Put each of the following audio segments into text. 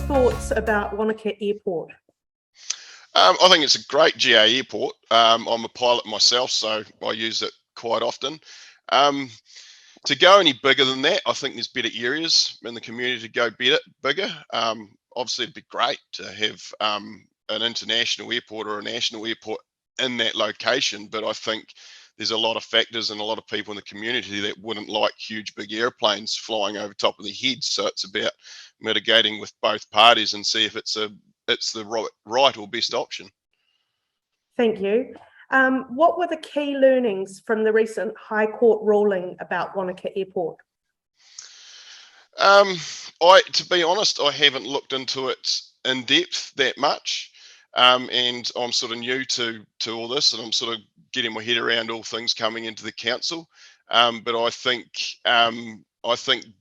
thoughts about Wānaka Airport? I think it's a great GA airport. I'm a pilot myself, so I use it quite often. To go any bigger than that, I think there's better areas in the community to go bigger. Obviously, it'd be great to have an international airport or a national airport in that location, but I think there's a lot of factors and a lot of people in the community that wouldn't like huge big airplanes flying over top of their heads. So it's about mitigating with both parties and see if it's the right or best option. Thank you. What were the key learnings from the recent High Court ruling about Wānaka Airport? To be honest, I haven't looked into it in depth that much. And I'm sort of new to all this, and I'm sort of getting my head around all things coming into the council. But I think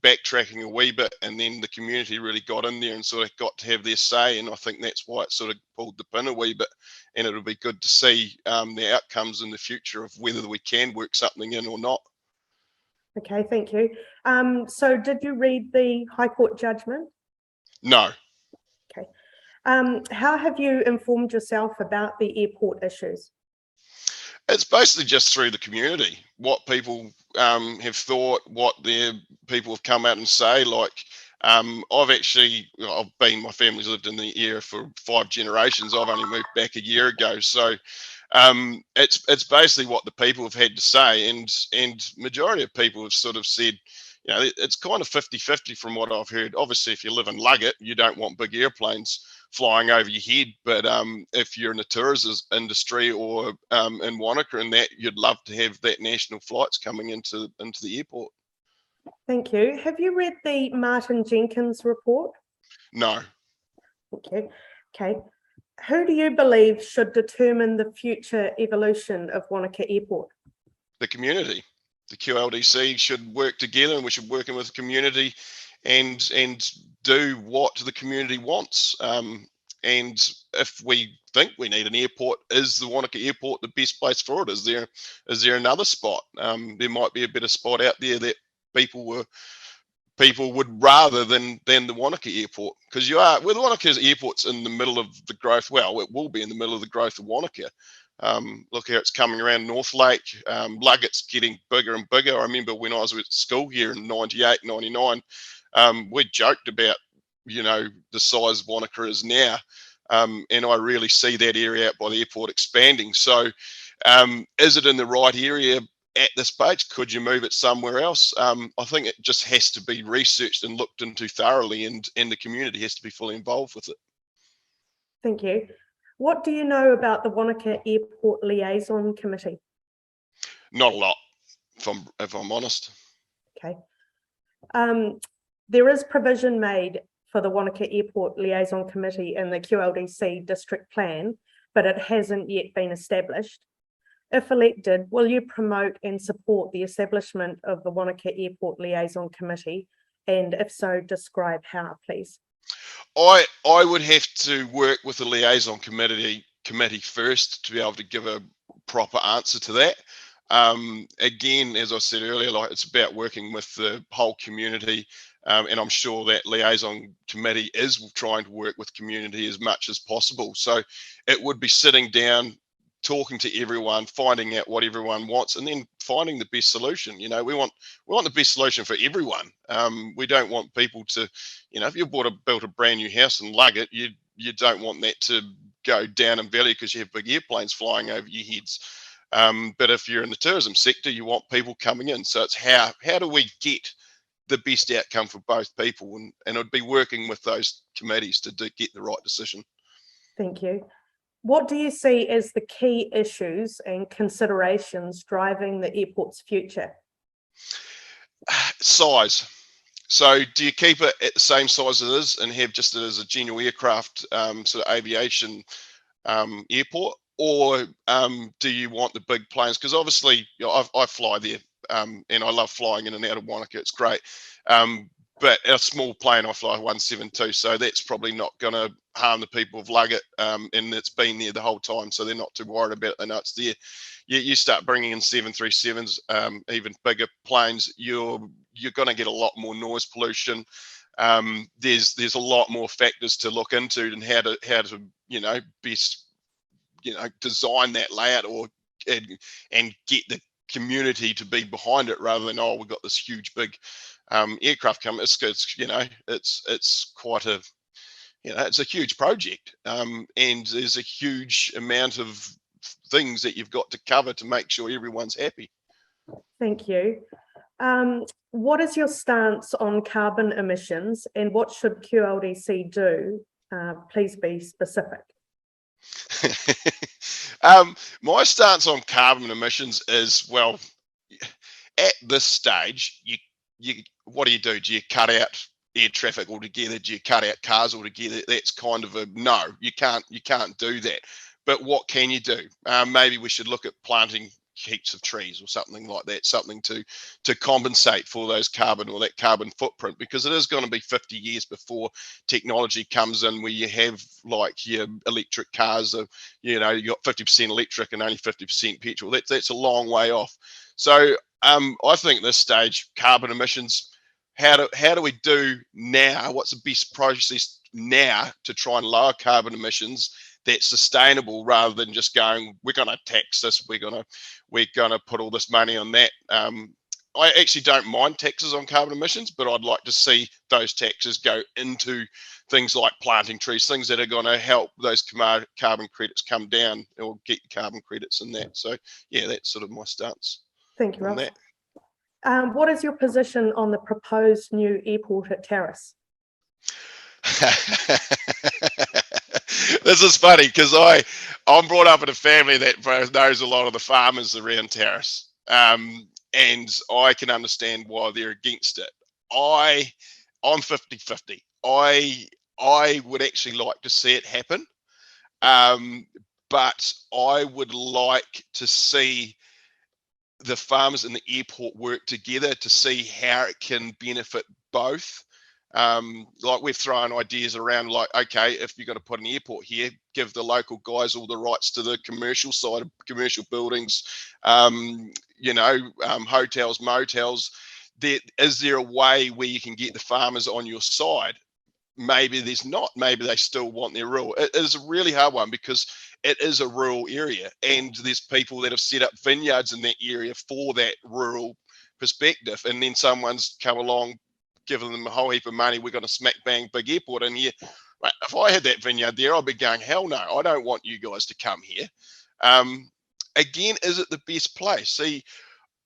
backtracking a wee bit, and then the community really got in there and sort of got to have their say, and I think that's why it sort of pulled the pin a wee bit. And it'll be good to see the outcomes in the future of whether we can work something in or not. Okay, thank you. So did you read the High Court judgment? No. Okay. How have you informed yourself about the airport issues? It's basically just through the community, what people have thought, what their people have come out and say. Like, my family's lived in the area for 5 generations. I've only moved back a year ago. So it's basically what the people have had to say. And majority of people have sort of said, you know, it's kind of 50-50 from what I've heard. Obviously, if you live in Luggett, you don't want big airplanes flying over your head, but if you're in the tourism industry or in Wānaka and that, you'd love to have that national flights coming into the airport. Thank you. Have you read the Martin Jenkins report? No. Thank you. Okay. Who do you believe should determine the future evolution of Wānaka Airport? The community. The QLDC should work together, and we should work in with the community and do what the community wants. And if we think we need an airport, is the Wānaka Airport the best place for it? Is there another spot? There might be a better spot out there that people would rather than the Wānaka Airport, because the Wānaka Airport's in the middle of the growth. Well, it will be in the middle of the growth of Wānaka. Look how it's coming around North Lake. Luggett's getting bigger and bigger. I remember when I was at school here in 98, 99, we joked about, you know, the size Wānaka is now. And I really see that area out by the airport expanding. So is it in the right area at this stage? Could you move it somewhere else? I think it just has to be researched and looked into thoroughly, and the community has to be fully involved with it. Thank you. What do you know about the Wānaka Airport Liaison Committee? Not a lot, if I'm honest. Okay. There is provision made for the Wānaka Airport Liaison Committee in the QLDC district plan, but it hasn't yet been established. If elected, will you promote and support the establishment of the Wānaka Airport Liaison Committee? And if so, describe how, please. I would have to work with the liaison committee first to be able to give a proper answer to that. Again, as I said earlier, like, it's about working with the whole community, and I'm sure that liaison committee is trying to work with community as much as possible. So it would be sitting down, talking to everyone, finding out what everyone wants, and then finding the best solution. You know, we want the best solution for everyone. We don't want people to, you know, if you built a brand new house and lug it, you don't want that to go down in value because you have big airplanes flying over your heads. But if you're in the tourism sector, you want people coming in. So it's how do we get the best outcome for both people? And I'd be working with those committees to get the right decision. Thank you. What do you see as the key issues and considerations driving the airport's future? Size. So do you keep it at the same size it is and have just it as a general aircraft sort of aviation airport, or do you want the big planes? Because obviously, you know, I fly there and I love flying in and out of Wānaka. It's great. But a small plane, I fly 172, so that's probably not going to harm the people of Luggett, and it's been there the whole time, so they're not too worried about it. They know it's there. You start bringing in 737s, even bigger planes, you're going to get a lot more noise pollution. There's a lot more factors to look into and how to best design that layout and get the community to be behind it rather than, oh, we've got this huge big aircraft coming. It's quite a it's a huge project, and there's a huge amount of things that you've got to cover to make sure everyone's happy. Thank you. What is your stance on carbon emissions, and what should QLDC do? Please be specific. My stance on carbon emissions is, well, at this stage, what do? Do you cut out air traffic altogether? Do you cut out cars altogether? That's kind of a no. You can't do that. But what can you do? Maybe we should look at planting heaps of trees or something like that, something to compensate for those carbon or that carbon footprint, because it is going to be 50 years before technology comes in where you have like your electric cars of, you got 50% electric and only 50% petrol. That's a long way off. So I think at this stage, carbon emissions, how do we do now? What's the best process now to try and lower carbon emissions that's sustainable, rather than just going, we're going to tax this, we're going to put all this money on that. I actually don't mind taxes on carbon emissions, but I'd like to see those taxes go into things like planting trees, things that are going to help those carbon credits come down, or get carbon credits in that. So yeah, that's sort of my stance. Thank you, Ross. What is your position on the proposed new airport at Terrace? This is funny because I'm brought up in a family that knows a lot of the farmers around Terrace, and I can understand why they're against it. I'm 50-50. I would actually like to see it happen, but I would like to see the farmers and the airport work together to see how it can benefit both. Like we've thrown ideas around, like, okay, if you're going to put an airport here, give the local guys all the rights to the commercial side of commercial buildings, hotels, motels. Is there a way where you can get the farmers on your side? Maybe there's not. Maybe they still want their rural. It is a really hard one because it is a rural area, and there's people that have set up vineyards in that area for that rural perspective, and then someone's come along, giving them a whole heap of money. We're going to smack bang big airport in here. If I had that vineyard there, I'd be going, hell no, I don't want you guys to come here. Again, is it the best place? See,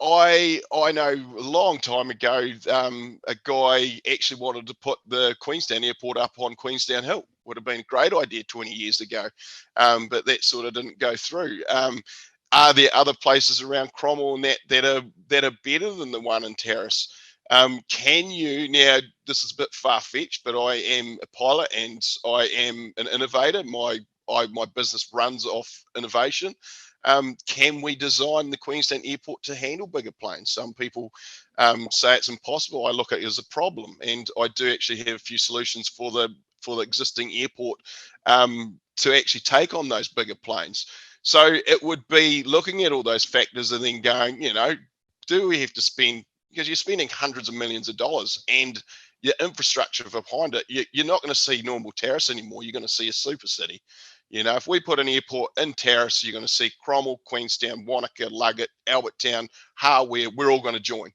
I know a long time ago, a guy actually wanted to put the Queenstown airport up on Queenstown Hill. Would have been a great idea 20 years ago, but that sort of didn't go through. Are there other places around Cromwell and that are better than the one in Terrace? Can you, now this is a bit far-fetched, but I am a pilot and I am an innovator. My business runs off innovation. Can we design the Queenstown airport to handle bigger planes? Some people say it's impossible. I look at it as a problem, and I do actually have a few solutions for the existing airport to actually take on those bigger planes. So it would be looking at all those factors and then going, do we have to spend, because you're spending hundreds of millions of dollars and your infrastructure behind it, you're not going to see normal Terrace anymore. You're going to see a super city. If we put an airport in Terrace, you're going to see Cromwell, Queenstown, Wānaka, Luggett, Albertown, Harware, we're all going to join.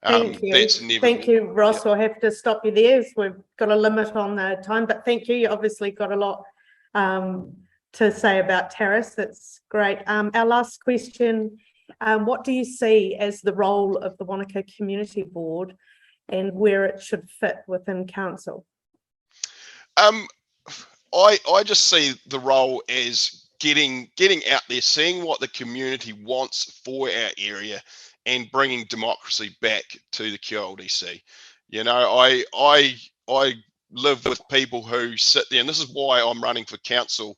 Thank you. Thank you, Ross. I'll have to stop you there. We've got a limit on the time, but thank you. You obviously got a lot to say about Terrace. That's great. Our last question, what do you see as the role of the Wānaka Community Board and where it should fit within council? I just see the role as getting out there, seeing what the community wants for our area, and bringing democracy back to the QLDC. I live with people who sit there, and this is why I'm running for council,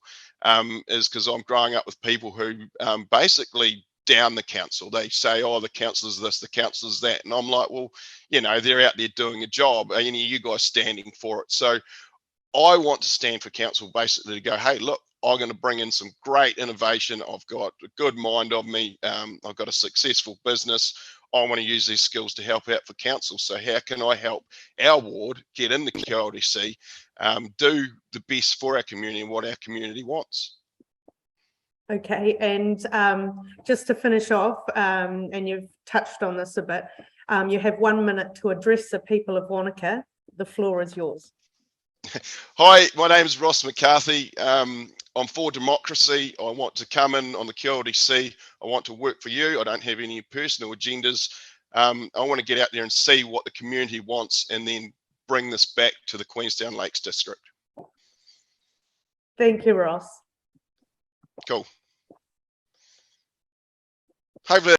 is because I'm growing up with people who basically down the council. They say, oh, the council's this, the council's that, and I'm like, well, they're out there doing a job. Are any of you guys standing for it? So I want to stand for council basically to go, hey, look, I'm going to bring in some great innovation. I've got a good mind of me. I've got a successful business. I want to use these skills to help out for council. So how can I help our ward get in the QLDC, do the best for our community and what our community wants? Okay, and just to finish off, and you've touched on this a bit, you have 1 minute to address the people of Wānaka. The floor is yours. Hi, my name is Ross McCarthy. I'm for democracy. I want to come in on the QLDC. I want to work for you. I don't have any personal agendas. I want to get out there and see what the community wants and then bring this back to the Queenstown Lakes District. Thank you, Ross. Cool. Hopefully